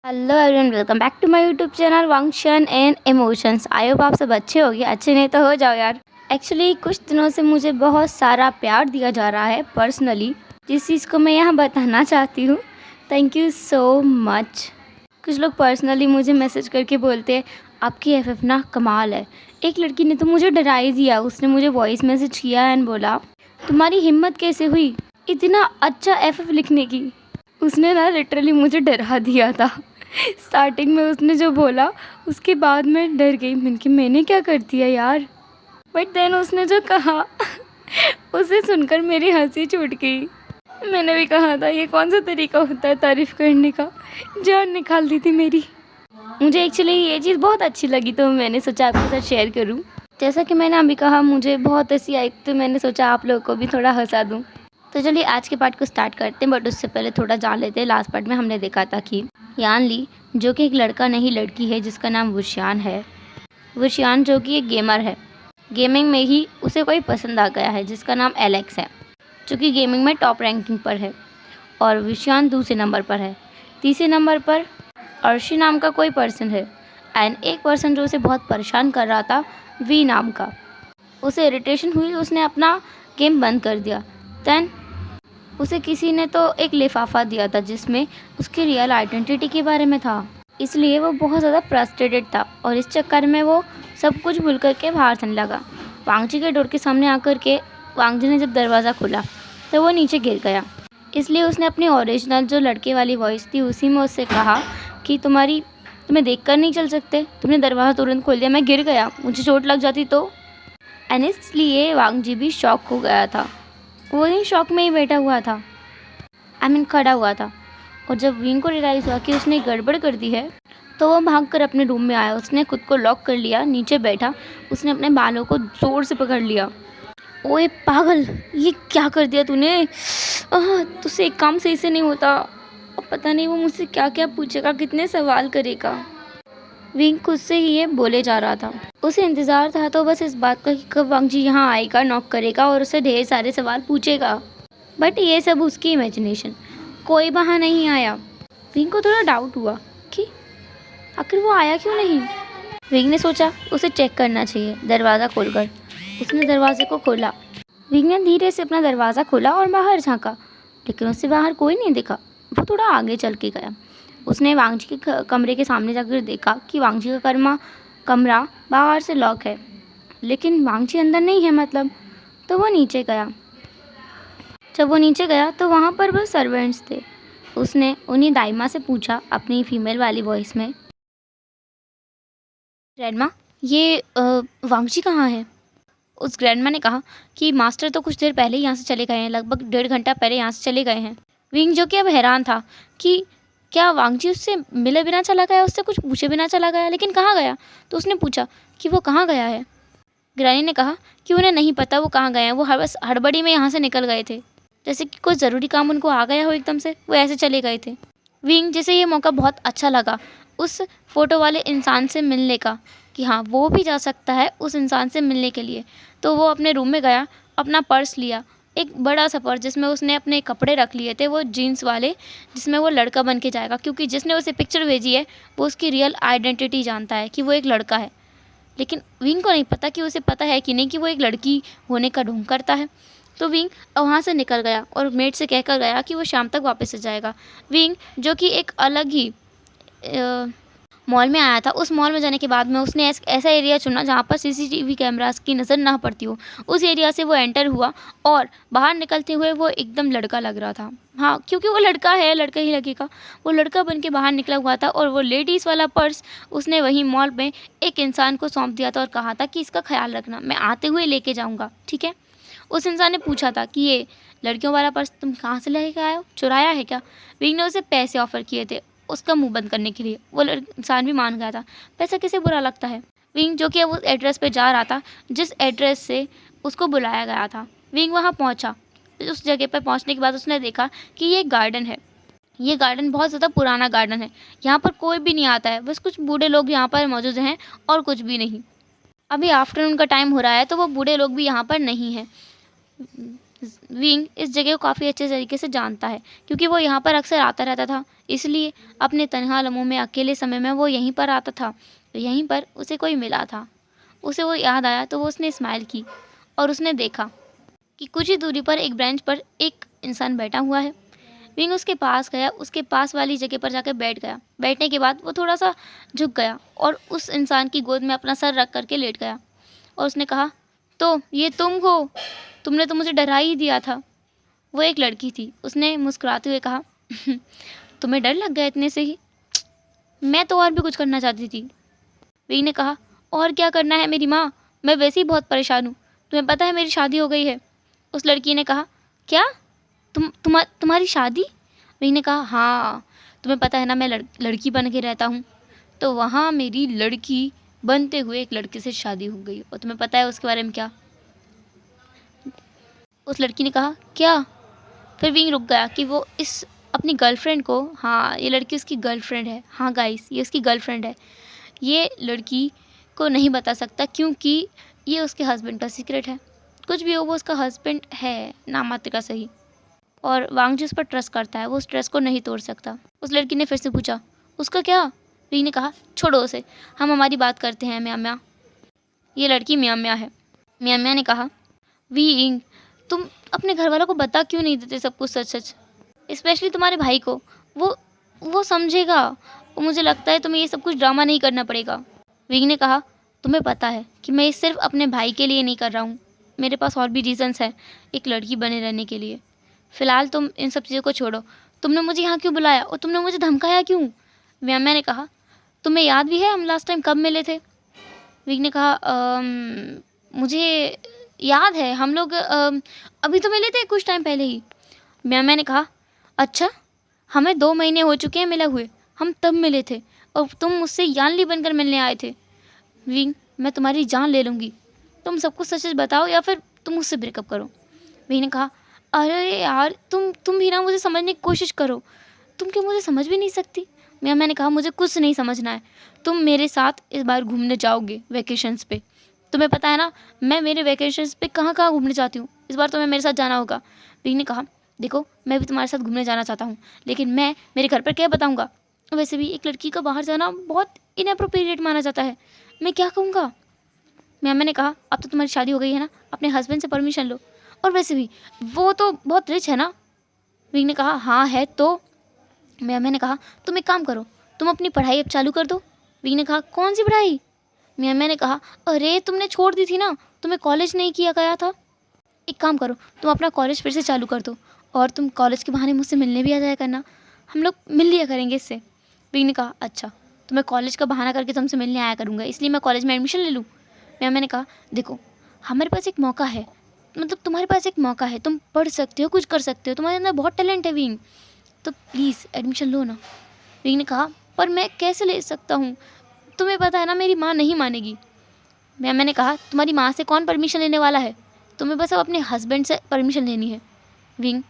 Hello everyone, welcome back to my YouTube channel वंक्शन and emotions. I hope आप सब अच्छे होंगे। अच्छे नहीं तो हो जाओ यार। एक्चुअली कुछ दिनों से मुझे बहुत सारा प्यार दिया जा रहा है पर्सनली, जिस चीज़ को मैं यहाँ बताना चाहती हूँ। Thank you so much. कुछ लोग पर्सनली मुझे मैसेज करके बोलते हैं आपकी एफएफ ना कमाल है। एक लड़की ने तो मुझे डरा ही दिया। उसने मुझे वॉइस मैसेज किया एंड बोला तुम्हारी हिम्मत कैसे हुई इतना अच्छा एफएफ लिखने की। उसने ना लिटरली मुझे डरा दिया था। स्टार्टिंग में उसने जो बोला उसके बाद मैं डर गई। मैंने क्या कर दिया यार। बट देन उसने जो कहा उसे सुनकर मेरी हंसी छूट गई। मैंने भी कहा था ये कौन सा तरीका होता है तारीफ़ करने का। जान निकाल दी थी मेरी। मुझे एक्चुअली ये चीज़ बहुत अच्छी लगी तो मैंने सोचा आपके साथ शेयर करूं। जैसा कि मैंने अभी कहा मुझे बहुत हंसी आई तो मैंने सोचा आप लोगों को भी थोड़ा हंसा दूं। तो चलिए आज के पार्ट को स्टार्ट करते हैं। बट उससे पहले थोड़ा जान लेते हैं। लास्ट पार्ट में हमने देखा था कि यान ली जो कि एक लड़का नहीं लड़की है जिसका नाम वुशियान है। वुशियान जो कि एक गेमर है। गेमिंग में ही उसे कोई पसंद आ गया है जिसका नाम एलेक्स है, जो कि गेमिंग में टॉप रैंकिंग पर है। और वुशियान दूसरे नंबर पर है। तीसरे नंबर पर अर्शी नाम का कोई पर्सन है। एंड एक पर्सन जो उसे बहुत परेशान कर रहा था वी नाम का। उसे इरिटेशन हुई, उसने अपना गेम बंद कर दिया। देन उसे किसी ने तो एक लिफाफा दिया था जिसमें उसकी रियल आइडेंटिटी के बारे में था। इसलिए वो बहुत ज़्यादा फ्रस्ट्रेटेड था और इस चक्कर में वो सब कुछ भूल करके बाहर चलने लगा। वांगजी के डोर के सामने आकर के वांगजी ने जब दरवाज़ा खोला तो वो नीचे गिर गया। इसलिए उसने अपनी ओरिजिनल जो लड़के वाली वॉइस थी उसी में उससे कहा कि तुम्हें देख कर नहीं चल सकते, तुमने दरवाज़ा तुरंत खोल दिया, मैं गिर गया, मुझे चोट लग जाती तो। एंड इसलिए वांगजी भी शॉक हो गया था। वो ही शॉक में ही बैठा हुआ था, खड़ा हुआ था। और जब विंग को रियलाइज़ हुआ कि उसने गड़बड़ कर दी है तो वो भागकर अपने रूम में आया। उसने खुद को लॉक कर लिया, नीचे बैठा, उसने अपने बालों को ज़ोर से पकड़ लिया। ओए पागल, ये क्या कर दिया तूने। तुझसे एक काम सही से नहीं होता। अब पता नहीं वो मुझसे क्या क्या पूछेगा, कितने सवाल करेगा। विंग खुद से ही ये बोले जा रहा था। उसे इंतज़ार था तो बस इस बात का कि कब वांगजी यहाँ आएगा, नॉक करेगा और उसे ढेर सारे सवाल पूछेगा। बट ये सब उसकी इमेजिनेशन। कोई वहाँ नहीं आया। विंग को थोड़ा डाउट हुआ कि आखिर वो आया क्यों नहीं। विंग ने सोचा उसे चेक करना चाहिए दरवाज़ा खोलकर। उसने दरवाजे को खोला। विंग ने धीरे से अपना दरवाज़ा खोला और बाहर झाँका, लेकिन उससे बाहर कोई नहीं दिखा। वो थोड़ा आगे चल के गया। उसने वांगजी के कमरे के सामने जाकर देखा कि वांगजी का कमरा बाहर से लॉक है, लेकिन वांगजी अंदर नहीं है मतलब। तो वो नीचे गया। जब वो नीचे गया तो वहाँ पर बस सर्वेंट्स थे। उसने उन्हीं दाइमा से पूछा अपनी फीमेल वाली वॉइस में, ग्रैंडमा ये वांगजी कहाँ है। उस ग्रैंडमा ने कहा कि मास्टर तो कुछ देर पहले ही यहाँ से चले गए हैं, लगभग 1.5 घंटा पहले यहाँ से चले गए हैं। विंग जो कि अब हैरान था कि क्या वांगजी उससे मिले बिना चला गया, उससे कुछ पूछे बिना चला गया, लेकिन कहाँ गया। तो उसने पूछा कि वो कहाँ गया है। ग्रैनी ने कहा कि उन्हें नहीं पता वो कहाँ गए हैं, वो बस हड़बड़ी में यहाँ से निकल गए थे, जैसे कि कोई ज़रूरी काम उनको आ गया हो एकदम से, वो ऐसे चले गए थे। विंग जैसे ये मौका बहुत अच्छा लगा उस फ़ोटो वाले इंसान से मिलने का, कि हाँ वो भी जा सकता है उस इंसान से मिलने के लिए। तो वो अपने रूम में गया, अपना पर्स लिया, एक बड़ा सा पर्स जिसमें उसने अपने कपड़े रख लिए थे, वो जीन्स वाले, जिसमें वो लड़का बन के जाएगा, क्योंकि जिसने उसे पिक्चर भेजी है वो उसकी रियल आइडेंटिटी जानता है कि वो एक लड़का है। लेकिन विंग को नहीं पता कि उसे पता है कि नहीं कि वो एक लड़की होने का ढोंग करता है। तो विंग वहाँ से निकल गया और मेट से कहकर गया कि वो शाम तक वापस आ जाएगा। विंग जो कि एक अलग ही मॉल में आया था, उस मॉल में जाने के बाद में उसने ऐसा एरिया चुना जहाँ पर सीसीटीवी कैमरास की नज़र ना पड़ती हो। उस एरिया से वो एंटर हुआ और बाहर निकलते हुए वो एकदम लड़का लग रहा था। हाँ, क्योंकि वो लड़का है, लड़का ही लगेगा। वो लड़का बन के बाहर निकला हुआ था और वो लेडीज़ वाला पर्स उसने वहीं मॉल में एक इंसान को सौंप दिया था और कहा था कि इसका ख्याल रखना, मैं आते हुए लेके जाऊँगा, ठीक है। उस इंसान ने पूछा था कि ये लड़कियों वाला पर्स तुम कहाँ से लेके आए हो, चुराया है क्या। विंग ने उसे पैसे ऑफ़र किए थे उसका मुंह बंद करने के लिए। वो इंसान भी मान गया था, पैसा किसे बुरा लगता है। विंग जो कि अब उस एड्रेस पे जा रहा था जिस एड्रेस से उसको बुलाया गया था। विंग वहाँ पहुँचा। उस जगह पर पहुँचने के बाद उसने देखा कि ये एक गार्डन है। ये गार्डन बहुत ज़्यादा पुराना गार्डन है। यहाँ पर कोई भी नहीं आता है, बस कुछ बूढ़े लोग यहाँ पर मौजूद हैं और कुछ भी नहीं। अभी आफ्टरनून का टाइम हो रहा है तो वो बूढ़े लोग भी यहाँ पर नहीं हैं। विंग इस जगह को काफ़ी अच्छे तरीके से जानता है क्योंकि वो यहाँ पर अक्सर आता रहता था। इसलिए अपने तन्हा लम्हों में, अकेले समय में वो यहीं पर आता था। तो यहीं पर उसे कोई मिला था, उसे वो याद आया, तो वो उसने स्माइल की और उसने देखा कि कुछ ही दूरी पर एक बेंच पर एक इंसान बैठा हुआ है। विंग उसके पास गया, उसके पास वाली जगह पर जाकर बैठ गया। बैठने के बाद वो थोड़ा सा झुक गया और उस इंसान की गोद में अपना सर रख करके लेट गया और उसने कहा, तो ये तुम हो? तुमने तो मुझे डरा ही दिया था। वो एक लड़की थी। उसने मुस्कुराते हुए कहा, तुम्हें डर लग गया इतने से ही? मैं तो और भी कुछ करना चाहती थी। विंग ने कहा, और क्या करना है मेरी माँ, मैं वैसे ही बहुत परेशान हूँ। तुम्हें पता है मेरी शादी हो गई है। उस लड़की ने कहा, क्या? तुम्हारी शादी? विंग ने कहा, हाँ, तुम्हें पता है ना मैं लड़की बन के रहता हूँ। तो वहाँ मेरी लड़की बनते हुए एक लड़के से शादी हो गई। और तुम्हें पता है उसके बारे में क्या? उस लड़की ने कहा, क्या? फिर विंग रुक गया कि वो इस अपनी गर्लफ्रेंड को, हाँ ये लड़की उसकी गर्लफ्रेंड है, हाँ गाइस ये उसकी गर्लफ्रेंड है, ये लड़की को नहीं बता सकता क्योंकि ये उसके हस्बैंड का सीक्रेट है। कुछ भी हो, वो उसका हस्बैंड है, नाम मात्र का सही। और वांग जिस पर ट्रस्ट करता है वो उस ट्रस्ट को नहीं तोड़ सकता। उस लड़की ने फिर से पूछा, उसका क्या? विंग ने कहा, छोड़ो उसे, हम हमारी बात करते हैं। म्या म्या, ये लड़की म्या म्या है। म्या म्या ने कहा, विंग तुम अपने घर वालों को बता क्यों नहीं देते सब कुछ सच सच, स्पेशली तुम्हारे भाई को। वो समझेगा। और मुझे लगता है तुम्हें ये सब कुछ ड्रामा नहीं करना पड़ेगा। विंग ने कहा, तुम्हें पता है कि मैं ये सिर्फ अपने भाई के लिए नहीं कर रहा हूँ, मेरे पास और भी रीजंस हैं एक लड़की बने रहने के लिए। फ़िलहाल तुम इन सब चीज़ों को छोड़ो, तुमने मुझे यहाँ क्यों बुलाया और तुमने मुझे धमकाया क्यों? मैंने कहा, तुम्हें याद भी है हम लास्ट टाइम कब मिले थे? विंग ने कहा, मुझे याद है, हम लोग अभी तो मिले थे कुछ टाइम पहले ही। मैंने कहा, अच्छा, हमें 2 महीने हो चुके हैं मिले हुए, हम तब मिले थे और तुम मुझसे यानली बनकर मिलने आए थे। विंग मैं तुम्हारी जान ले लूँगी, तुम सब कुछ सच सच बताओ या फिर तुम मुझसे ब्रेकअप करो। विंग ने कहा, अरे यार तुम भी ना मुझे समझने की कोशिश करो, तुम क्यों मुझे समझ भी नहीं सकती? मैंने कहा, मुझे कुछ नहीं समझना है, तुम मेरे साथ इस बार घूमने जाओगे वैकेशंस पे। तुम्हें पता है ना मैं मेरे वैकेशंस पे कहाँ कहाँ घूमने जाती हूँ, इस बार तुम्हें मेरे साथ जाना होगा। विंग ने कहा, देखो मैं भी तुम्हारे साथ घूमने जाना चाहता हूँ, लेकिन मैं मेरे घर पर क्या बताऊँगा? वैसे भी एक लड़की का बाहर जाना बहुत इनअप्रोप्रिएट माना जाता है, मैं क्या कहूँगा? मैंने कहा, अब तो तुम्हारी शादी हो गई है ना, अपने हस्बैंड से परमिशन लो, और वैसे भी वो तो बहुत रिच है ना। विंग ने कहा, हाँ है तो। मैंने कहा, तुम एक काम करो, तुम अपनी पढ़ाई अब चालू कर दो। विंग ने कहा, कौन सी पढ़ाई? मैंने कहा, अरे तुमने छोड़ दी थी ना, तुम्हें कॉलेज नहीं किया गया था। एक काम करो, तुम अपना कॉलेज फिर से चालू कर दो और तुम कॉलेज के बहाने मुझसे मिलने भी आ जाया करना, हम लोग मिल लिया करेंगे इससे। विंग ने कहा, अच्छा तो मैं कॉलेज का बहाना करके तुमसे मिलने आया करूँगा, इसलिए मैं कॉलेज में एडमिशन ले लूँ? मैंने कहा, देखो हमारे पास एक मौका है, मतलब तुम्हारे पास एक मौका है, तुम पढ़ सकते हो, कुछ कर सकते हो, तुम्हारे अंदर बहुत टैलेंट है विंग, तो प्लीज़ एडमिशन लो ना। विंग ने कहा, पर मैं कैसे ले सकता हूँ, तुम्हें पता है ना मेरी माँ नहीं मानेगी। मैंने कहा, तुम्हारी माँ से कौन परमिशन लेने वाला है, तुम्हें बस अब अपने हस्बैंड से परमिशन लेनी है। विंग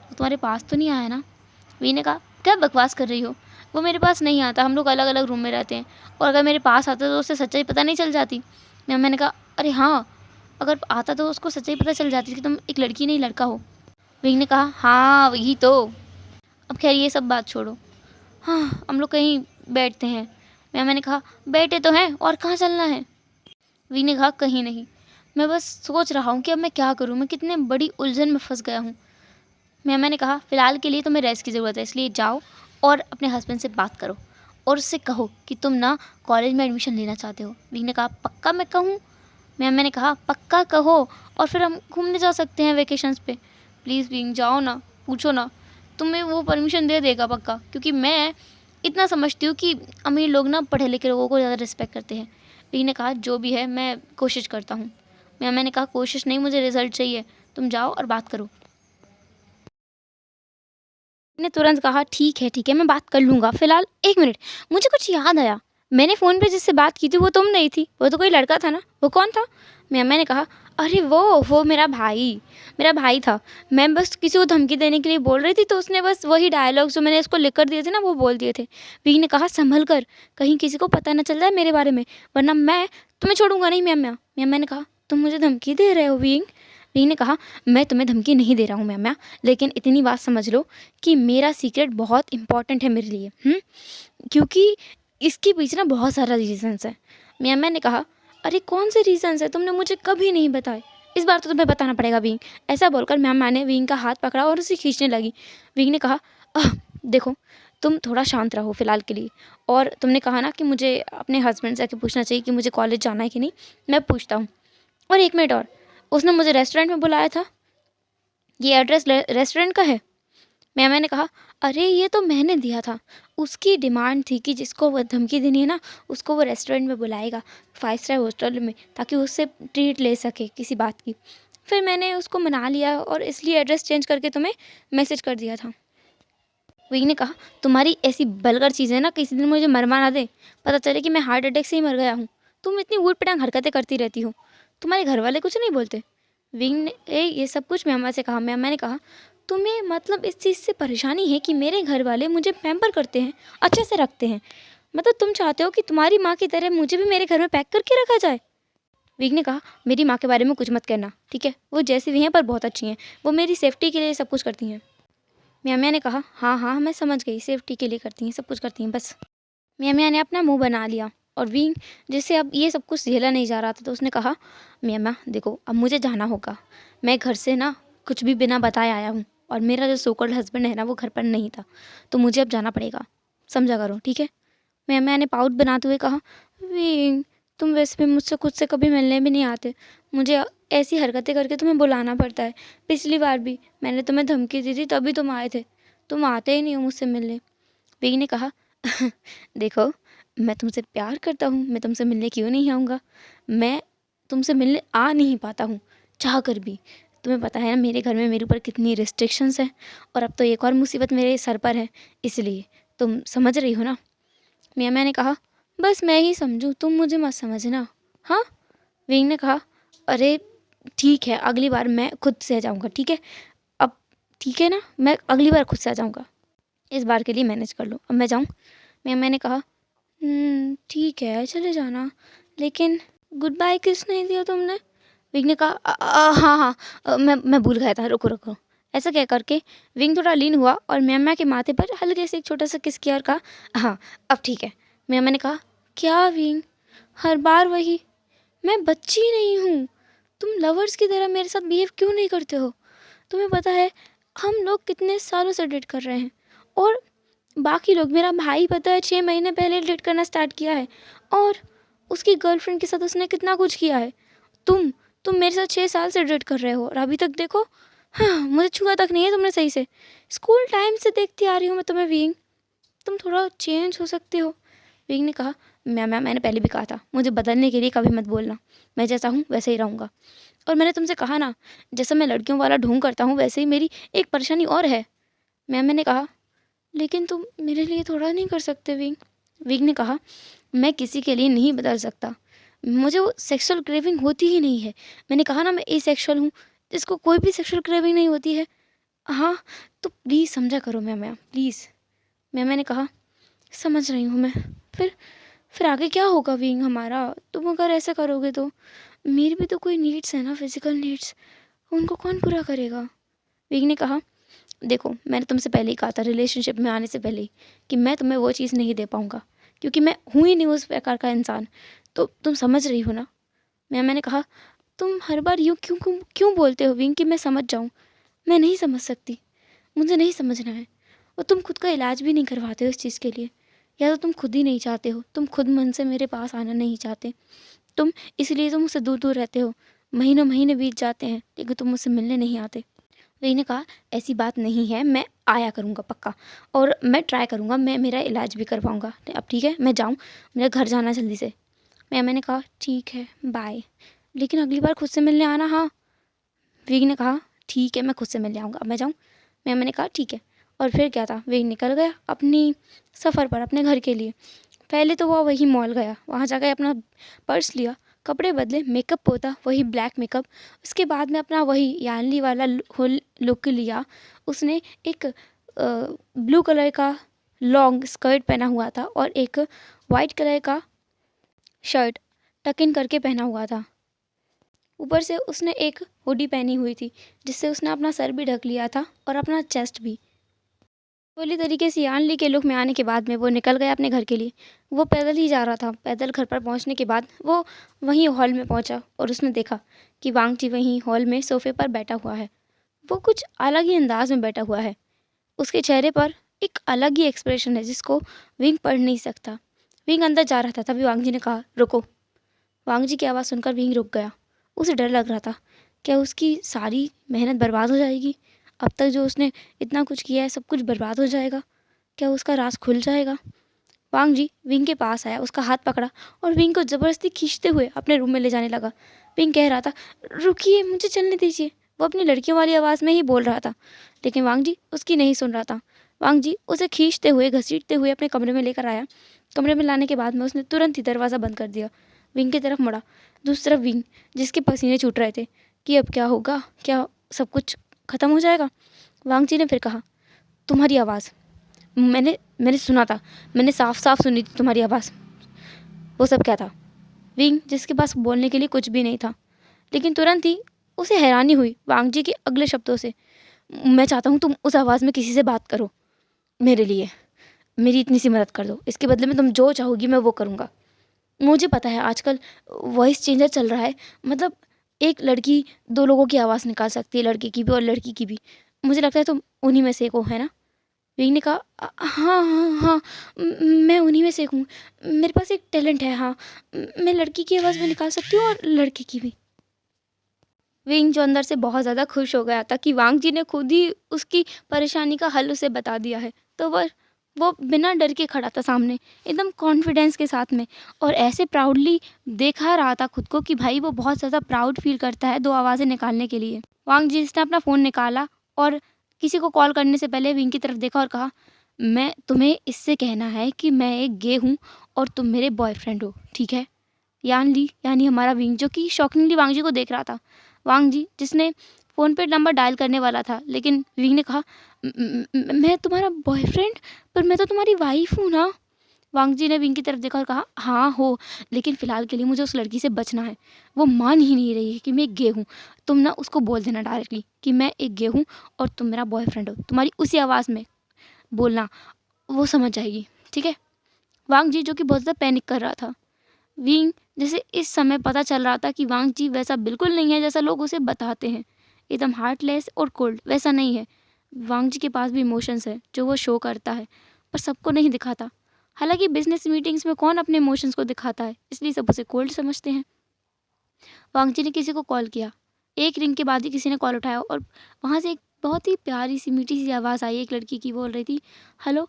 तुम्हारे पास तो नहीं आया ना? विंग ने कहा, क्या बकवास कर रही हो, वो मेरे पास नहीं आता, हम लोग अलग अलग रूम में रहते हैं, और अगर मेरे पास आता तो उससे सच्चाई पता नहीं चल जाती। मैंने कहा, अरे हाँ, अगर आता तो उसको सच्चाई पता चल जाती कि तुम एक लड़की नहीं लड़का हो। विंग ने कहा, हाँ वही तो। अब खैर ये सब बात छोड़ो, हाँ हम लोग कहीं बैठते हैं। मैंने कहा, बैठे तो हैं, और कहाँ चलना है? विंग ने कहा, कहीं नहीं, मैं बस सोच रहा हूँ कि अब मैं क्या करूँ, मैं कितने बड़ी उलझन में फंस गया हूँ। मैंने कहा, फ़िलहाल के लिए तुम्हें रेस्ट की ज़रूरत है, इसलिए जाओ और अपने हस्बैंड से बात करो और उससे कहो कि तुम ना कॉलेज में एडमिशन लेना चाहते हो। विंग ने कहा, पक्का मैं कहूँ? मैंने कहा, पक्का कहो और फिर हम घूमने जा सकते हैं वेकेशंस पे। प्लीज़ विंग जाओ ना, पूछो ना, तुम्हें वो परमिशन दे देगा पक्का, क्योंकि मैं इतना समझती हूँ कि अमीर लोग ना पढ़े लिखे लोगों को ज़्यादा रिस्पेक्ट करते हैं। विंग ने कहा, जो भी है मैं कोशिश करता हूँ। मैंने कहा, कोशिश नहीं, मुझे रिज़ल्ट चाहिए, तुम जाओ और बात करो। ने तुरंत कहा, ठीक है मैं बात कर लूँगा, फ़िलहाल 1 मिनट, मुझे कुछ याद आया, मैंने फ़ोन पे जिससे बात की थी वो तुम नहीं थी, वो तो कोई लड़का था ना, वो कौन था? मैंने कहा, अरे वो मेरा भाई था, मैं बस किसी को धमकी देने के लिए बोल रही थी, तो उसने बस वही डायलॉग्स जो मैंने उसको लिख कर दिए थे ना वो बोल दिए थे। विंग ने कहा, संभल कर, कहीं किसी को पता ना चल जाए मेरे बारे में, वरना मैं तुम्हें छोड़ूंगा नहीं। मैंने कहा, तुम मुझे धमकी दे रहे हो विंग? विंग ने कहा, मैं तुम्हें धमकी नहीं दे रहा हूँ म्या, लेकिन इतनी बात समझ लो कि मेरा सीक्रेट बहुत इंपॉर्टेंट है मेरे लिए, क्योंकि इसके पीछे ना बहुत सारा रीजंस है। म्या ने कहा, अरे कौन से रीजंस है, तुमने मुझे कभी नहीं बताए, इस बार तो तुम्हें बताना पड़ेगा विंग। ऐसा बोलकर म्या ने विंग का हाथ पकड़ा और उसे खींचने लगी। विंग ने कहा, देखो तुम थोड़ा शांत रहो फ़िलहाल के लिए, और तुमने कहा ना कि मुझे अपने हस्बैंड से आके पूछना चाहिए कि मुझे कॉलेज जाना है कि नहीं, मैं पूछता हूँ। और एक मिनट और, उसने मुझे रेस्टोरेंट में बुलाया था, ये एड्रेस रेस्टोरेंट का है? मैंने कहा, अरे ये तो मैंने दिया था, उसकी डिमांड थी कि जिसको वो धमकी देनी है ना उसको वो रेस्टोरेंट में बुलाएगा 5 स्टार होटल में, ताकि उससे ट्रीट ले सके किसी बात की। फिर मैंने उसको मना लिया और इसलिए एड्रेस चेंज करके तुम्हें मैसेज कर दिया था। विंग ने कहा, तुम्हारी ऐसी बलगर चीज़ें ना किसी दिन मुझे मरवा ना दे, पता चले कि मैं हार्ट अटैक से ही मर गया हूँ। तुम इतनी ऊट पटांग हरकतें करती रहती हो, तुम्हारे घर वाले कुछ नहीं बोलते? विंग ने ये सब कुछ म्यामा से कहा। म्यामा ने कहा, तुम्हें मतलब इस चीज़ से परेशानी है कि मेरे घर वाले मुझे पैम्पर करते हैं, अच्छे से रखते हैं, मतलब तुम चाहते हो कि तुम्हारी माँ की तरह मुझे भी मेरे घर में पैक करके रखा जाए? विंग ने कहा, मेरी माँ के बारे में कुछ मत कहना, ठीक है? वो जैसी भी हैं पर बहुत अच्छी हैं, वो मेरी सेफ्टी के लिए सब कुछ करती हैं। म्या ने कहा, हाँ हाँ मैं समझ गई, सेफ्टी के लिए करती हैं, सब कुछ करती हैं बस। म्या ने अपना मुंह बना लिया और विंग जिससे अब ये सब कुछ झेला नहीं जा रहा था तो उसने कहा, म्या देखो अब मुझे जाना होगा, मैं घर से ना कुछ भी बिना बताए आया हूँ और मेरा जो सोकल्ड हस्बैंड है ना वो घर पर नहीं था, तो मुझे अब जाना पड़ेगा, समझा करो, ठीक है? म्या ने पाउट बनाते हुए कहा, विंग तुम वैसे भी मुझसे खुद से कभी मिलने भी नहीं आते, मुझे ऐसी हरकतें करके तुम्हें बुलाना पड़ता है। पिछली बार भी मैंने तुम्हें धमकी दी थी तभी तुम आए थे, तुम आते ही नहीं हो मुझसे मिलने। विंग ने कहा, देखो मैं तुमसे प्यार करता हूँ, मैं तुमसे मिलने क्यों नहीं आऊँगा? मैं तुमसे मिलने आ नहीं पाता हूँ चाह कर भी। तुम्हें पता है ना मेरे घर में मेरे ऊपर कितनी रिस्ट्रिक्शंस हैं, और अब तो एक और मुसीबत मेरे सर पर है, इसलिए तुम समझ रही हो ना? मैंने कहा, बस मैं ही समझूँ, तुम मुझे मत समझना, हाँ? विंग ने कहा, अरे ठीक है, अगली बार मैं खुद से आ जाऊँगा, ठीक है? अब ठीक है ना, मैं अगली बार खुद से आ जाऊँगा, इस बार के लिए मैनेज कर लो, अब मैं जाऊँ? मैंने कहा, ठीक है चले जाना, लेकिन गुड बाय किस नहीं दिया तुमने? विंग ने कहा, हाँ हाँ मैं भूल गया था, रुको रुको। ऐसा कह करके विंग थोड़ा लीन हुआ और म्यामा के माथे पर हल्के से एक छोटा सा किस किया और कहा, हाँ अब ठीक है। म्यामा ने कहा, क्या विंग, हर बार वही? मैं बच्ची नहीं हूँ, तुम लवर्स की तरह मेरे साथ बिहेव क्यों नहीं करते हो? तुम्हें पता है हम लोग कितने सालों से डेट कर रहे हैं, और बाकी लोग, मेरा भाई पता है 6 महीने पहले डेट करना स्टार्ट किया है, और उसकी गर्लफ्रेंड के साथ उसने कितना कुछ किया है। तुम मेरे साथ 6 साल से डेट कर रहे हो और अभी तक देखो, हाँ मुझे छुआ तक नहीं है तुमने सही से। स्कूल टाइम से देखती आ रही हूँ मैं तुम्हें विंग, तुम थोड़ा चेंज हो सकते हो। विंग ने कहा, मैंने पहले भी कहा था मुझे बदलने के लिए कभी मत बोलना, मैं जैसा हूँ वैसे ही रहूँगा। और मैंने तुमसे कहा ना, जैसा मैं लड़कियों वाला ढोंग करता हूँ वैसे ही मेरी एक परेशानी और है। मैंने कहा, लेकिन तुम मेरे लिए थोड़ा नहीं कर सकते विंग? विंग ने कहा, मैं किसी के लिए नहीं बदल सकता, मुझे वो सेक्सुअल क्रेविंग होती ही नहीं है। मैंने कहा ना मैं एसेक्सुअल हूँ, जिसको कोई भी सेक्सुअल क्रेविंग नहीं होती है। हाँ तो प्लीज़ समझा करो मैम प्लीज़। मैंने कहा, समझ रही हूँ मैं। फिर आगे क्या होगा विंग हमारा? तुम अगर ऐसा करोगे तो मेरी भी तो कोई नीड्स है ना, फिजिकल नीड्स, उनको कौन पूरा करेगा? विंग ने कहा, देखो मैंने तुमसे पहले ही कहा था रिलेशनशिप में आने से पहले ही कि मैं तुम्हें वो चीज़ नहीं दे पाऊँगा, क्योंकि मैं हूँ ही नहीं उस प्रकार का इंसान, तो तुम समझ रही हो ना? मैंने कहा, तुम हर बार यूँ क्यों क्यों क्यों बोलते हो विंग कि मैं समझ जाऊँ? मैं नहीं समझ सकती, मुझे नहीं समझना है। और तुम खुद का इलाज भी नहीं करवाते हो इस चीज़ के लिए, या तो तुम खुद ही नहीं चाहते हो, तुम खुद मन से मेरे पास आना नहीं चाहते, तुम इसलिए तो मुझसे दूर दूर रहते हो। महीनों महीने बीत जाते हैं लेकिन तुम मुझसे मिलने नहीं आते। वही ने कहा, ऐसी बात नहीं है, मैं आया करूँगा पक्का, और मैं ट्राई करूँगा, मैं मेरा इलाज भी करवाऊँगा। अब ठीक है मैं जाऊँ, मेरा घर जाना जल्दी से। मैंने कहा, ठीक है बाय, लेकिन अगली बार खुद से मिलने आना, हाँ? विग ने कहा, ठीक है मैं खुद से मिलने आऊँगा, अब मैं जाऊँ? मैंने कहा, ठीक है। और फिर क्या था, विग निकल गया अपनी सफ़र पर अपने घर के लिए। पहले तो वह वही मॉल गया, वहाँ जाकर अपना पर्स लिया, कपड़े बदले, मेकअप पोता, वही ब्लैक मेकअप। उसके बाद में अपना वही यानली वाला लुक लिया। उसने एक ब्लू कलर का लॉन्ग स्कर्ट पहना हुआ था और एक वाइट कलर का शर्ट टक इन करके पहना हुआ था। ऊपर से उसने एक हुडी पहनी हुई थी जिससे उसने अपना सर भी ढक लिया था और अपना चेस्ट भी। पूरी तरीके से यान ली के लुक में आने के बाद में वो निकल गया अपने घर के लिए। वो पैदल ही जा रहा था। पैदल घर पर पहुंचने के बाद वो वहीं हॉल में पहुंचा और उसने देखा कि वांग जी वहीं हॉल में सोफे पर बैठा हुआ है। वो कुछ अलग ही अंदाज में बैठा हुआ है। उसके चेहरे पर एक अलग ही एक्सप्रेशन है जिसको विंग पढ़ नहीं सकता। विंग अंदर जा रहा था, तभी वांग जी ने कहा, रुको। वांग जी की आवाज़ सुनकर विंग रुक गया। उसे डर लग रहा था, क्या उसकी सारी मेहनत बर्बाद हो जाएगी? अब तक जो उसने इतना कुछ किया है सब कुछ बर्बाद हो जाएगा? क्या उसका राज खुल जाएगा? वांग जी विंग के पास आया, उसका हाथ पकड़ा और विंग को ज़बरदस्ती खींचते हुए अपने रूम में ले जाने लगा। विंग कह रहा था, रुकिए, मुझे चलने दीजिए। वो अपनी लड़कियों वाली आवाज़ में ही बोल रहा था, लेकिन वांग जी उसकी नहीं सुन रहा था। वांग जी उसे खींचते हुए घसीटते हुए अपने कमरे में लेकर आया। कमरे में लाने के बाद में उसने तुरंत ही दरवाज़ा बंद कर दिया। विंग की तरफ मुड़ा, दूसरी तरफ विंग जिसके पसीने छूट रहे थे कि अब क्या होगा, क्या सब कुछ ख़त्म हो जाएगा। वांग जी ने फिर कहा, तुम्हारी आवाज़ मैंने मैंने सुना था, मैंने साफ साफ सुनी थी तुम्हारी आवाज़। वो सब क्या था? विंग जिसके पास बोलने के लिए कुछ भी नहीं था, लेकिन तुरंत ही उसे हैरानी हुई वांग जी के अगले शब्दों से। मैं चाहता हूँ तुम उस आवाज़ में किसी से बात करो मेरे लिए, मेरी इतनी सी मदद कर दो। इसके बदले में तुम जो चाहोगी मैं वो करूँगा। मुझे पता है आजकल वॉइस चेंजर चल रहा है, मतलब एक लड़की दो लोगों की आवाज़ निकाल सकती है, लड़के की भी और लड़की की भी। मुझे लगता है तुम उन्हीं में से एक हो, है ना? विंग ने कहा, हाँ हाँ हाँ, मैं उन्हीं में से एक हूँ। मेरे पास एक टैलेंट है, हाँ, मैं लड़की की आवाज़ भी निकाल सकती हूँ और लड़के की भी। विंग जो अंदर से बहुत ज़्यादा खुश हो गया था कि वांग जी ने खुद ही उसकी परेशानी का हल उसे बता दिया है। तो वो बिना डर के खड़ा था सामने, एकदम कॉन्फिडेंस के साथ में, और ऐसे प्राउडली देखा रहा था खुद को कि भाई वो बहुत ज़्यादा प्राउड फील करता है दो आवाज़ें निकालने के लिए। वांग जी ने अपना फ़ोन निकाला और किसी को कॉल करने से पहले विंग की तरफ देखा और कहा, मैं तुम्हें इससे कहना है कि मैं एक गे हूँ और तुम मेरे बॉयफ्रेंड हो, ठीक है? यान ली यानी हमारा विंग जो कि शॉकिंगली वांग जी को देख रहा था। वांग जी जिसने फ़ोन पे नंबर डायल करने वाला था, लेकिन विंग ने कहा, मैं तुम्हारा बॉयफ्रेंड? पर मैं तो तुम्हारी वाइफ हूँ ना। वांग जी ने विंग की तरफ देखा और कहा, हाँ हो, लेकिन फ़िलहाल के लिए मुझे उस लड़की से बचना है। वो मान ही नहीं रही है कि मैं एक गे हूँ। तुम ना उसको बोल देना डायरेक्टली कि मैं एक गे हूँ और तुम मेरा बॉयफ्रेंड हो। तुम्हारी उसी आवाज़ में बोलना, वो समझ जाएगी, ठीक है? वांग जी जो कि बहुत ज़्यादा पैनिक कर रहा था। विंग जैसे इस समय पता चल रहा था कि वांग जी वैसा बिल्कुल नहीं है जैसा लोग उसे बताते हैं, एकदम हार्टलेस और कोल्ड, वैसा नहीं है। वांग जी के पास भी इमोशंस है जो वो शो करता है, पर सबको नहीं दिखाता। हालांकि बिजनेस मीटिंग्स में कौन अपने इमोशंस को दिखाता है, इसलिए सब उसे कोल्ड समझते हैं। वांग जी ने किसी को कॉल किया। एक रिंग के बाद ही किसी ने कॉल उठाया और वहाँ से एक बहुत ही प्यारी सी मीठी सी आवाज़ आई। एक लड़की की बोल रही थी, हेलो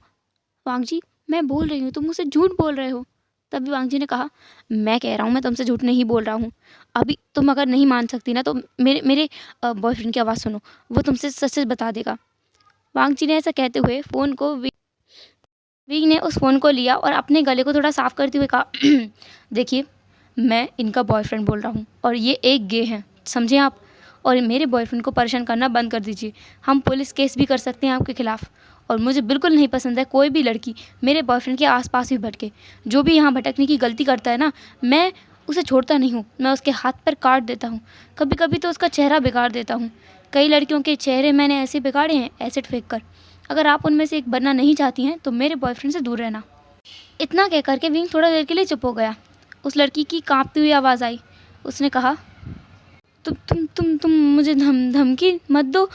वांग जी, मैं बोल रही हूँ, तुम मुझसे झूठ बोल रहे हो। तभी वांग जी ने कहा, मैं कह रहा हूँ मैं तुमसे झूठ नहीं बोल रहा हूँ। अभी तुम अगर नहीं मान सकती ना तो मेरे मेरे बॉयफ्रेंड की आवाज़ सुनो, वो तुमसे सच सच बता देगा। वांग जी ने ऐसा कहते हुए विंग ने उस फ़ोन को लिया और अपने गले को थोड़ा साफ करते हुए कहा, देखिए, मैं इनका बॉयफ्रेंड बोल रहा हूँ और ये एक गे हैं, समझें आप? और मेरे बॉयफ्रेंड को परेशान करना बंद कर दीजिए। हम पुलिस केस भी कर सकते हैं आपके खिलाफ़, और मुझे बिल्कुल नहीं पसंद है कोई भी लड़की मेरे बॉयफ्रेंड के आसपास भी भटके। जो भी यहाँ भटकने की गलती करता है ना, मैं उसे छोड़ता नहीं हूँ, मैं उसके हाथ पर काट देता हूँ, कभी कभी तो उसका चेहरा बिगाड़ देता हूँ। कई लड़कियों के चेहरे मैंने ऐसे बिगाड़े हैं एसिड फेंक कर। अगर आप उनमें से एक बनना नहीं चाहती हैं तो मेरे बॉयफ्रेंड से दूर रहना। इतना कह कर के विंग थोड़ा देर के लिए चुप हो गया। उस लड़की की कांपती हुई आवाज़ आई। उसने कहा, तुम मुझे धमकी मत दो।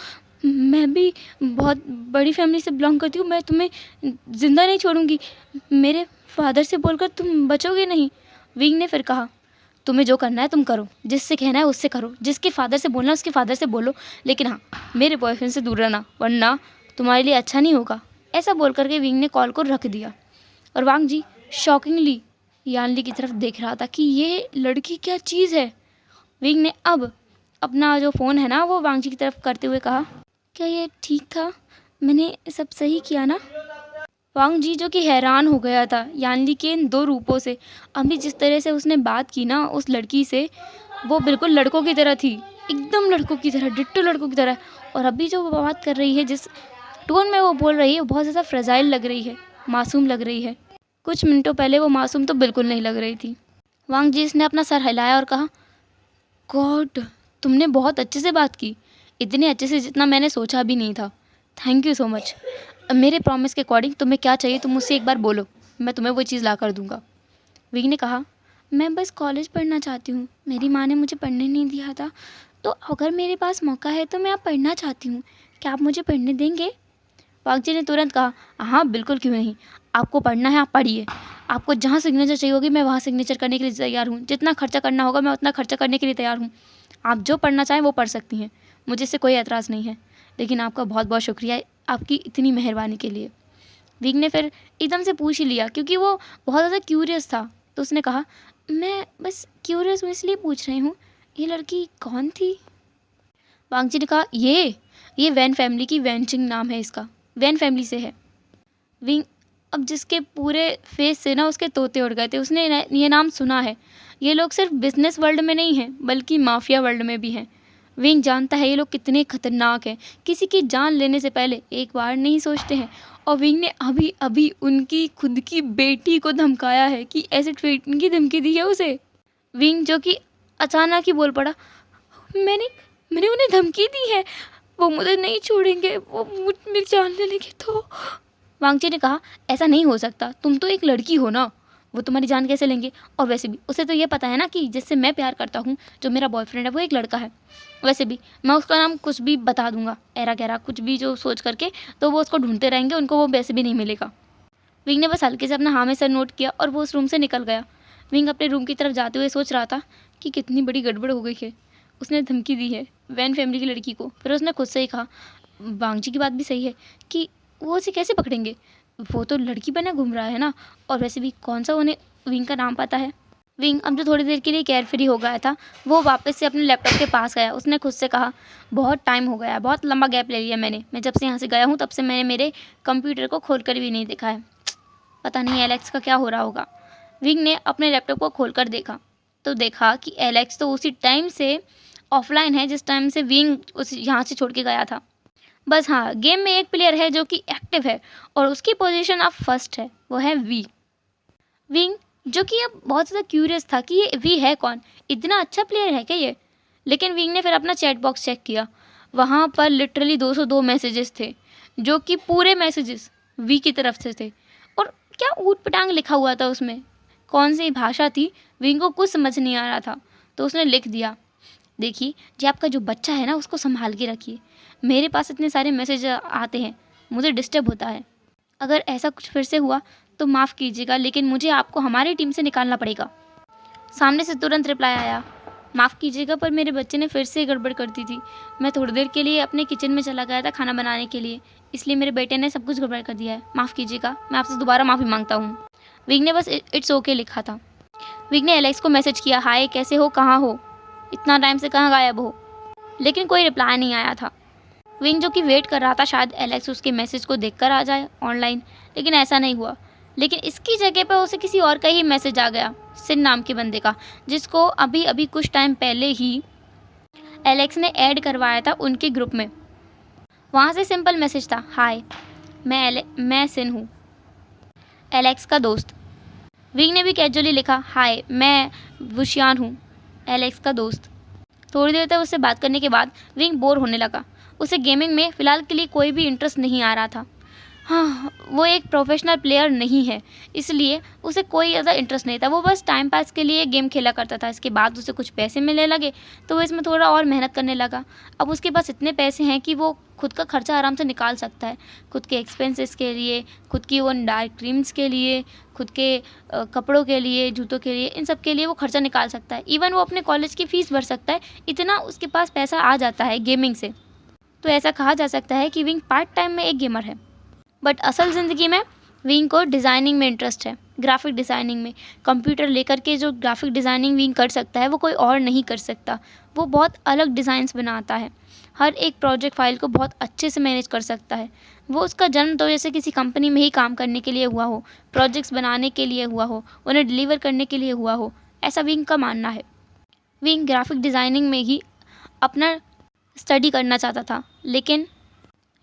मैं भी बहुत बड़ी फैमिली से बिलोंग करती हूँ, मैं तुम्हें ज़िंदा नहीं छोड़ूंगी। मेरे फादर से बोलकर तुम बचोगे नहीं। विंग ने फिर कहा, तुम्हें जो करना है तुम करो, जिससे कहना है उससे करो, जिसके फादर से बोलना है उसके फादर से बोलो, लेकिन हाँ, मेरे बॉयफ्रेंड से दूर रहना, वरना तुम्हारे लिए अच्छा नहीं होगा। ऐसा बोल करके विंग ने कॉल को रख दिया और वांग जी शॉकिंगली यानली की तरफ देख रहा था कि ये लड़की क्या चीज़ है। विंग ने अब अपना जो फ़ोन है ना वो वांग जी की तरफ करते हुए कहा, क्या ये ठीक था? मैंने सब सही किया ना? वांग जी जो कि हैरान हो गया था यानली के इन दो रूपों से। अभी जिस तरह से उसने बात की ना उस लड़की से, वो बिल्कुल लड़कों की तरह थी, एकदम लड़कों की तरह, डिट्टो लड़कों की तरह। और अभी जो वो बात कर रही है, जिस टोन में वो बोल रही है, वो बहुत ज़्यादा फ्रेजाइल लग रही है, मासूम लग रही है। कुछ मिनटों पहले वो मासूम तो बिल्कुल नहीं लग रही थी। वांग जी ने अपना सर हिलाया और कहा, गॉड, तुमने बहुत अच्छे से बात की, इतने अच्छे से जितना मैंने सोचा भी नहीं था। Thank you so much. मेरे प्रॉमिस के अकॉर्डिंग तुम्हें क्या चाहिए तुम मुझसे एक बार बोलो, मैं तुम्हें वो चीज़ ला कर दूंगा। विंग ने कहा, मैं बस कॉलेज पढ़ना चाहती हूँ, मेरी माँ ने मुझे पढ़ने नहीं दिया था, तो अगर मेरे पास मौका है तो मैं अब पढ़ना चाहती हूँ, क्या आप मुझे पढ़ने देंगे? वागजी ने तुरंत कहा, हाँ बिल्कुल, क्यों नहीं, आपको पढ़ना है आप पढ़िए, आपको जहाँ सिग्नेचर चाहिए होगी मैं वहाँ सिग्नेचर करने के लिए तैयार हूँ, जितना खर्चा करना होगा मैं उतना खर्चा करने के लिए तैयार हूँ, आप जो पढ़ना चाहें वो पढ़ सकती हैं, मुझे इससे कोई एतराज़ नहीं है, लेकिन आपका बहुत बहुत शुक्रिया आपकी इतनी मेहरबानी के लिए। विंग ने फिर एकदम से पूछ ही लिया क्योंकि वो बहुत ज़्यादा क्यूरियस था, तो उसने कहा, मैं बस क्यूरियस हूँ इसलिए पूछ रही हूँ, ये लड़की कौन थी? वांगजी ने कहा, ये वैन फैमिली की, वैनचिंग नाम है इसका, वैन फैमिली से है। विंग अब जिसके पूरे फेस से ना उसके तोते उड़ गए थे, उसने ये नाम सुना है, ये लोग सिर्फ बिजनेस वर्ल्ड में नहीं हैं बल्कि माफिया वर्ल्ड में भी हैं। विंग जानता है ये लोग कितने खतरनाक हैं, किसी की जान लेने से पहले एक बार नहीं सोचते हैं, और विंग ने अभी अभी उनकी खुद की बेटी को धमकाया है कि एसिड फेंकने की धमकी दी है उसे। विंग जो कि अचानक ही बोल पड़ा, मैंने मैंने उन्हें धमकी दी है, वो मुझे नहीं छोड़ेंगे, वो मेरी जान ले लेंगे तो। वांगची ने कहा, ऐसा नहीं हो सकता, तुम तो एक लड़की हो ना, वो तुम्हारी जान कैसे लेंगे, और वैसे भी उसे तो ये पता है ना कि जिससे मैं प्यार करता हूँ, जो मेरा बॉयफ्रेंड है वो एक लड़का है, वैसे भी मैं उसका नाम कुछ भी बता दूंगा, ऐरा गैरा कुछ भी जो सोच करके, तो वो उसको ढूंढते रहेंगे, उनको वो वैसे भी नहीं मिलेगा। विंग ने बस हल्के से अपना हाँ में सर नोट किया और वो उस रूम से निकल गया। विंग अपने रूम की तरफ जाते हुए सोच रहा था कि कितनी बड़ी गड़बड़ हो गई है, उसने धमकी दी है वैन फैमिली की लड़की को। फिर उसने खुद से ही कहा, वांगजी की बात भी सही है कि वो उसे कैसे पकड़ेंगे, वो तो लड़की बना घूम रहा है ना, और वैसे भी कौन सा उन्हें विंग का नाम पता है। विंग अब जो थोड़ी देर के लिए केयर फ्री हो गया था, वो वापस से अपने लैपटॉप के पास गया। उसने खुद से कहा, बहुत टाइम हो गया है, बहुत लंबा गैप ले लिया मैंने, मैं जब से यहाँ से गया हूँ तब से मैंने मेरे कंप्यूटर को खोल कर भी नहीं देखा है, पता नहीं एलेक्स का क्या हो रहा होगा। विंग ने अपने लैपटॉप को खोल कर देखा तो देखा कि एलेक्स तो उसी टाइम से ऑफलाइन है जिस टाइम से विंग उस यहाँ से छोड़ के गया था। बस हाँ, गेम में एक प्लेयर है जो कि एक्टिव है और उसकी पोजीशन अब फर्स्ट है, वो है वी। विंग जो कि अब बहुत ज़्यादा क्यूरियस था कि ये वी है कौन, इतना अच्छा प्लेयर है क्या ये। लेकिन विंग ने फिर अपना चैट बॉक्स चेक किया, वहाँ पर लिटरली 202 मैसेजेस थे जो कि पूरे मैसेजेस वी की तरफ से थे, और क्या ऊट पटांग लिखा हुआ था उसमें, कौन सी भाषा थी विंग को कुछ समझ नहीं आ रहा था। तो उसने लिख दिया, देखिए जी आपका जो बच्चा है ना उसको संभाल के रखिए, मेरे पास इतने सारे मैसेज आते हैं, मुझे डिस्टर्ब होता है, अगर ऐसा कुछ फिर से हुआ तो माफ़ कीजिएगा, लेकिन मुझे आपको हमारी टीम से निकालना पड़ेगा। सामने से तुरंत रिप्लाई आया, माफ़ कीजिएगा पर मेरे बच्चे ने फिर से गड़बड़ कर दी थी, मैं थोड़ी देर के लिए अपने किचन में चला गया था खाना बनाने के लिए, इसलिए मेरे बेटे ने सब कुछ गड़बड़ कर दिया है, माफ़ कीजिएगा, मैं आपसे दोबारा माफ़ी मांगता हूँ। विंग ने बस इट्स ओके लिखा था। विंग ने एलेक्स को मैसेज किया, हाय कैसे हो, कहाँ हो, इतना टाइम से कहाँ गायब हो, लेकिन कोई रिप्लाई नहीं आया था। विंग जो कि वेट कर रहा था शायद एलेक्स उसके मैसेज को देखकर आ जाए ऑनलाइन, लेकिन ऐसा नहीं हुआ। लेकिन इसकी जगह पर उसे किसी और का ही मैसेज आ गया, सिन नाम के बंदे का, जिसको अभी अभी कुछ टाइम पहले ही एलेक्स ने ऐड करवाया था उनके ग्रुप में। वहाँ से सिंपल मैसेज था, हाय मैं सिन हूँ, एलेक्स का दोस्त। विंग ने भी कैजुअली लिखा, हाय मैं वुशियान हूँ, एलेक्स का दोस्त। थोड़ी देर तक उससे बात करने के बाद विंग बोर होने लगा, उसे गेमिंग में फ़िलहाल के लिए कोई भी इंटरेस्ट नहीं आ रहा था। हाँ, वो एक प्रोफेशनल प्लेयर नहीं है, इसलिए उसे कोई ज़्यादा इंटरेस्ट नहीं था, वो बस टाइम पास के लिए गेम खेला करता था। इसके बाद उसे कुछ पैसे मिलने लगे तो वो इसमें थोड़ा और मेहनत करने लगा। अब उसके पास इतने पैसे हैं कि वो खुद का खर्चा आराम से निकाल सकता है, खुद के एक्सपेंसेस के लिए, खुद की वो डार्क क्रीम्स के लिए, खुद के कपड़ों के लिए, जूतों के लिए, इन सब के लिए वो खर्चा निकाल सकता है। इवन वो अपने कॉलेज की फ़ीस भर सकता है, इतना उसके पास पैसा आ जाता है गेमिंग से। तो ऐसा कहा जा सकता है कि विंग पार्ट टाइम में एक गेमर है। बट असल ज़िंदगी में विंग को डिज़ाइनिंग में इंटरेस्ट है, ग्राफिक डिज़ाइनिंग में। कंप्यूटर लेकर के जो ग्राफिक डिज़ाइनिंग विंग कर सकता है वो कोई और नहीं कर सकता। वो बहुत अलग डिज़ाइंस बनाता है, हर एक प्रोजेक्ट फाइल को बहुत अच्छे से मैनेज कर सकता है। वो उसका जन्म तो जैसे किसी कंपनी में ही काम करने के लिए हुआ हो, प्रोजेक्ट्स बनाने के लिए हुआ हो, उन्हें डिलीवर करने के लिए हुआ हो, ऐसा विंग का मानना है। विंग ग्राफिक डिज़ाइनिंग में ही अपना स्टडी करना चाहता था, लेकिन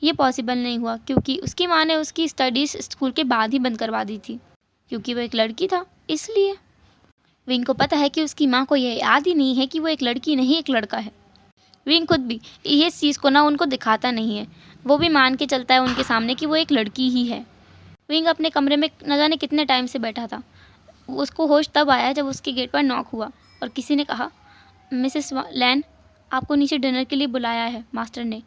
ये पॉसिबल नहीं हुआ क्योंकि उसकी माँ ने उसकी स्टडीज़ स्कूल के बाद ही बंद करवा दी थी, क्योंकि वो एक लड़की था इसलिए। विंग को पता है कि उसकी माँ को यह याद ही नहीं है कि वो एक लड़की नहीं एक लड़का है। विंग खुद भी ये इस चीज़ को ना उनको दिखाता नहीं है, वो भी मान के चलता है उनके सामने कि वो एक लड़की ही है। विंग अपने कमरे में न जाने कितने टाइम से बैठा था। उसको होश तब आया जब उसके गेट पर नॉक हुआ और किसी ने कहा, मिसेस लैन, आपको नीचे डिनर के लिए बुलाया है मास्टर ने।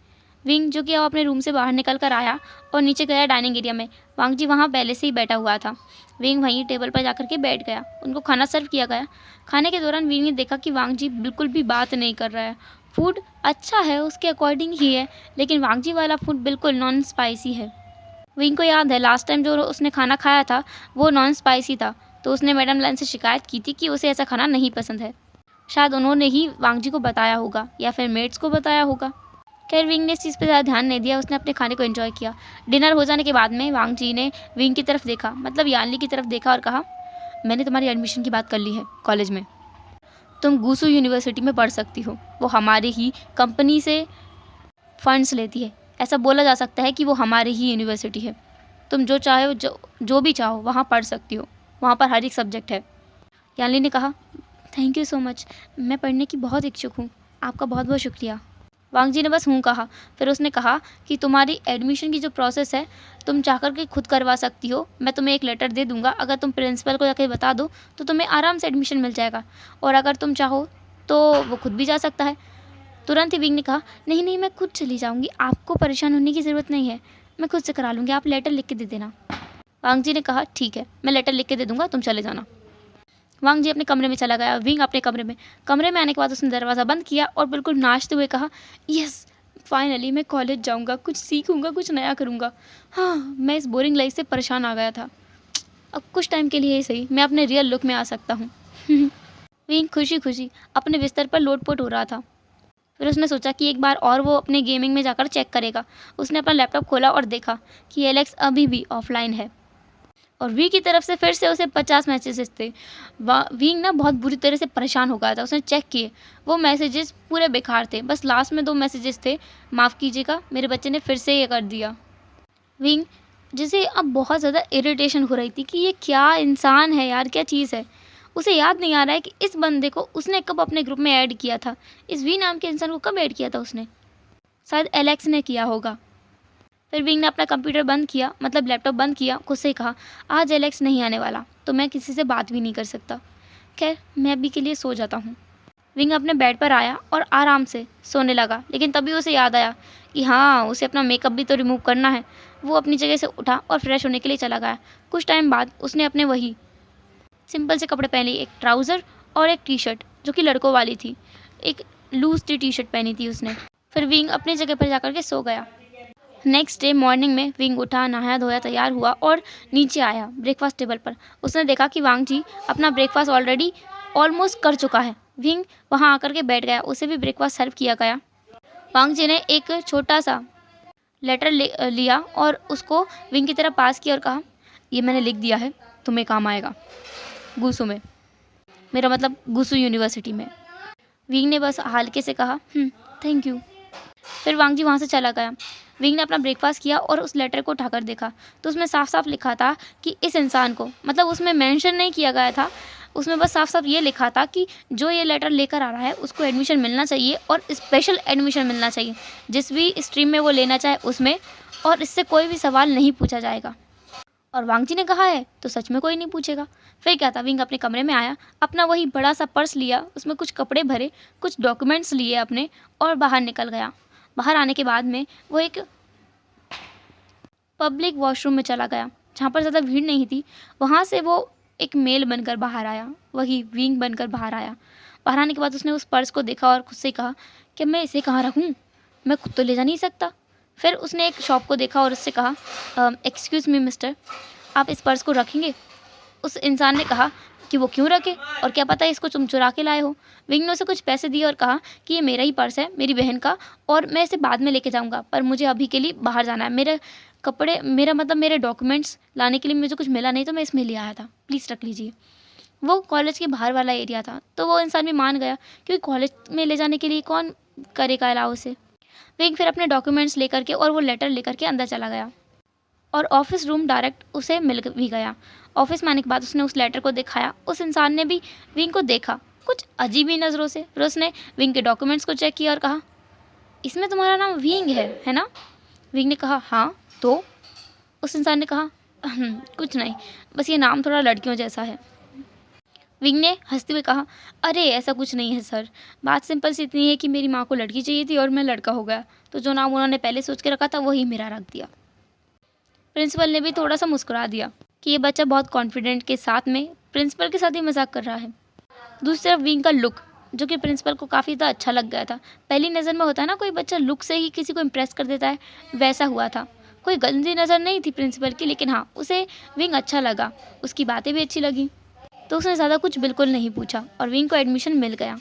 विंग, जो कि अब अपने रूम से बाहर निकल कर आया और नीचे गया डाइनिंग एरिया में। वांग जी वहाँ पहले से ही बैठा हुआ था। विंग वहीं टेबल पर जाकर के बैठ गया। उनको खाना सर्व किया गया। खाने के दौरान विंग ने देखा कि वांग जी बिल्कुल भी बात नहीं कर रहा है। फूड अच्छा है, उसके अकॉर्डिंग ही है, लेकिन वांग जी वाला फूड बिल्कुल नॉन स्पाइसी है। विंग को याद है लास्ट टाइम जो उसने खाना खाया था वो नॉन स्पाइसी था, तो उसने मैडम लैन से शिकायत की थी कि उसे ऐसा खाना नहीं पसंद है। शायद उन्होंने ही वांग जी को बताया होगा या फिर मेट्स को बताया होगा। खैर विंग ने इस चीज़ पे ज़्यादा ध्यान नहीं दिया, उसने अपने खाने को एंजॉय किया। डिनर हो जाने के बाद में वांग जी ने विंग की तरफ देखा, मतलब यानली की तरफ देखा और कहा, मैंने तुम्हारी एडमिशन की बात कर ली है कॉलेज में। तुम गूसू यूनिवर्सिटी में पढ़ सकती हो, वो हमारी ही कंपनी से फंड्स लेती है। ऐसा बोला जा सकता है कि वो हमारी ही यूनिवर्सिटी है। तुम जो चाहो जो भी चाहो वहाँ पढ़ सकती हो, वहाँ पर हर एक सब्जेक्ट है। यानली ने कहा, थैंक यू सो मच, मैं पढ़ने की बहुत इच्छुक हूँ, आपका बहुत बहुत शुक्रिया। वांग जी ने बस हूँ कहा। फिर उसने कहा कि तुम्हारी एडमिशन की जो प्रोसेस है तुम चाह कर के खुद करवा सकती हो। मैं तुम्हें एक लेटर दे दूँगा, अगर तुम प्रिंसिपल को जाके बता दो तो तुम्हें आराम से एडमिशन मिल जाएगा, और अगर तुम चाहो तो वो खुद भी जा सकता है। तुरंत ही विंग ने कहा, नहीं नहीं, मैं खुद चली जाऊँगी, आपको परेशान होने की ज़रूरत नहीं है, मैं खुद से करा लूँगी, आप लेटर लिख के दे देना। वांग जी ने कहा, ठीक है, मैं लेटर लिख के दे दूँगा, तुम चले जाना। वांग जी अपने कमरे में चला गया। विंग अपने कमरे में आने के बाद उसने दरवाज़ा बंद किया और बिल्कुल नाचते हुए कहा, यस फाइनली मैं कॉलेज जाऊंगा, कुछ सीखूंगा, कुछ नया करूंगा। हाँ, मैं इस बोरिंग लाइफ से परेशान आ गया था, अब कुछ टाइम के लिए ही सही मैं अपने रियल लुक में आ सकता हूँ। विंग खुशी खुशी अपने बिस्तर पर लोटपोट हो रहा था। फिर उसने सोचा कि एक बार और वो अपने गेमिंग में जाकर चेक करेगा। उसने अपना लैपटॉप खोला और देखा कि एलेक्स अभी भी ऑफलाइन है और वी की तरफ से फिर से उसे 50 मैसेजेस थे। विंग ना बहुत बुरी तरह से परेशान हो गया था। उसने चेक किए, वो मैसेजेस पूरे बेकार थे, बस लास्ट में 2 मैसेजेस थे, माफ़ कीजिएगा मेरे बच्चे ने फिर से ये कर दिया। विंग, जिसे अब बहुत ज़्यादा इरिटेशन हो रही थी कि ये क्या इंसान है यार, क्या चीज़ है। उसे याद नहीं आ रहा है कि इस बंदे को उसने कब अपने ग्रुप में ऐड किया था, इस वी नाम के इंसान को कब ऐड किया था उसने। शायद एलेक्स ने किया होगा। फिर विंग ने अपना कंप्यूटर बंद किया, मतलब लैपटॉप बंद किया, खुद से कहा, आज एलेक्स नहीं आने वाला तो मैं किसी से बात भी नहीं कर सकता। खैर मैं अभी के लिए सो जाता हूँ। विंग अपने बेड पर आया और आराम से सोने लगा, लेकिन तभी उसे याद आया कि हाँ, उसे अपना मेकअप भी तो रिमूव करना है। वो अपनी जगह से उठा और फ्रेश होने के लिए चला गया। कुछ टाइम बाद उसने अपने वही सिंपल से कपड़े पहने, एक ट्राउज़र और एक टी शर्ट जो कि लड़कों वाली थी, एक लूज टी शर्ट पहनी थी उसने। फिर विंग अपनी जगह पर जाकर के सो गया। नेक्स्ट डे मॉर्निंग में विंग उठा, नहाया धोया, तैयार हुआ और नीचे आया ब्रेकफास्ट टेबल पर। उसने देखा कि वांग जी अपना ब्रेकफास्ट ऑलरेडी ऑलमोस्ट कर चुका है। विंग वहां आकर के बैठ गया, उसे भी ब्रेकफास्ट सर्व किया गया। वांग जी ने एक छोटा सा लेटर लिया और उसको विंग की तरफ पास किया और कहा, ये मैंने लिख दिया है, तुम्हें काम आएगा गूसू में, मेरा मतलब गूसू यूनिवर्सिटी में। विंग ने बस हल्के से कहा, थैंक यू। फिर वांग जी वहाँ से चला गया। विंग ने अपना ब्रेकफास्ट किया और उस लेटर को उठाकर देखा तो उसमें साफ साफ लिखा था कि इस इंसान को, मतलब उसमें मेंशन नहीं किया गया था, उसमें बस साफ साफ ये लिखा था कि जो ये लेटर लेकर आ रहा है उसको एडमिशन मिलना चाहिए और स्पेशल एडमिशन मिलना चाहिए, जिस भी स्ट्रीम में वो लेना चाहे उसमें, और इससे कोई भी सवाल नहीं पूछा जाएगा। और वांग जी ने कहा है तो सच में कोई नहीं पूछेगा। फिर क्या था, विंग अपने कमरे में आया, अपना वही बड़ा सा पर्स लिया, उसमें कुछ कपड़े भरे, कुछ डॉक्यूमेंट्स लिए अपने और बाहर निकल गया। बाहर आने के बाद में वो एक पब्लिक वॉशरूम में चला गया जहाँ पर ज़्यादा भीड़ नहीं थी। वहाँ से वो एक मेल बनकर बाहर आया, वही विंग बनकर बाहर आया। बाहर आने के बाद उसने उस पर्स को देखा और खुद से कहा कि मैं इसे कहाँ रखूँ, मैं खुद तो ले जा नहीं सकता। फिर उसने एक शॉप को देखा और उससे कहा, एक्सक्यूज़ मी मिस्टर, आप इस पर्स को रखेंगे। उस इंसान ने कहा कि वो क्यों रखे और क्या पता इसको तुम चुरा के लाए हो। विंग ने उसे कुछ पैसे दिए और कहा कि ये मेरा ही पर्स है, मेरी बहन का, और मैं इसे बाद में लेके जाऊंगा, पर मुझे अभी के लिए बाहर जाना है। मेरे कपड़े, मेरा मतलब मेरे डॉक्यूमेंट्स लाने के लिए मुझे कुछ मिला नहीं तो मैं इसमें ले आया था, प्लीज़ रख लीजिए। वो कॉलेज के बाहर वाला एरिया था तो वो इंसान भी मान गया, क्योंकि कॉलेज में ले जाने के लिए कौन करेगा अलाउ उसे। विंग फिर अपने डॉक्यूमेंट्स लेकर के और वो लेटर लेकर के अंदर चला गया। और ऑफिस रूम डायरेक्ट उसे मिल भी गया। ऑफिस में आने के बाद उसने उस लेटर को दिखाया। उस इंसान ने भी विंग को देखा कुछ अजीब ही नज़रों से। फिर उसने विंग के डॉक्यूमेंट्स को चेक किया और कहा, इसमें तुम्हारा नाम विंग है ना? विंग ने कहा, हाँ तो? उस इंसान ने कहा, कुछ नहीं, बस ये नाम थोड़ा लड़कियों जैसा है। विंग ने हंसते हुए कहा, अरे ऐसा कुछ नहीं है सर, बात सिंपल सी इतनी है कि मेरी माँ को लड़की चाहिए थी और मैं लड़का हो गया, तो जो नाम उन्होंने पहले सोच के रखा था वही मेरा रख दिया। प्रिंसिपल ने भी थोड़ा सा मुस्कुरा दिया कि ये बच्चा बहुत कॉन्फिडेंट के साथ में प्रिंसिपल के साथ ही मजाक कर रहा है। दूसरी तरफ विंग का लुक, जो कि प्रिंसिपल को काफ़ी ज़्यादा अच्छा लग गया था। पहली नज़र में होता है ना कोई बच्चा लुक से ही किसी को इम्प्रेस कर देता है, वैसा हुआ था। कोई गंदी नज़र नहीं थी प्रिंसिपल की, लेकिन हाँ उसे विंग अच्छा लगा, उसकी बातें भी अच्छी लगी, तो उसने ज़्यादा कुछ बिल्कुल नहीं पूछा और विंग को एडमिशन मिल गया।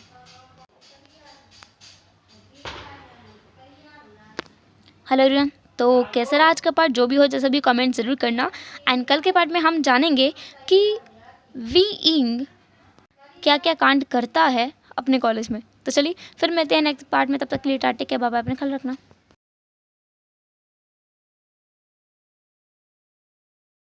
हेलो एवरीवन, तो कैसा रहा आज का पार्ट? जो भी हो जैसा भी कमेंट ज़रूर करना। एंड कल के पार्ट में हम जानेंगे कि विंग क्या क्या कांड करता है अपने कॉलेज में। तो चलिए फिर मिलते हैं नेक्स्ट पार्ट में, तब तक के लिए टाटा, बाय बाय, अपना ख्याल रखना।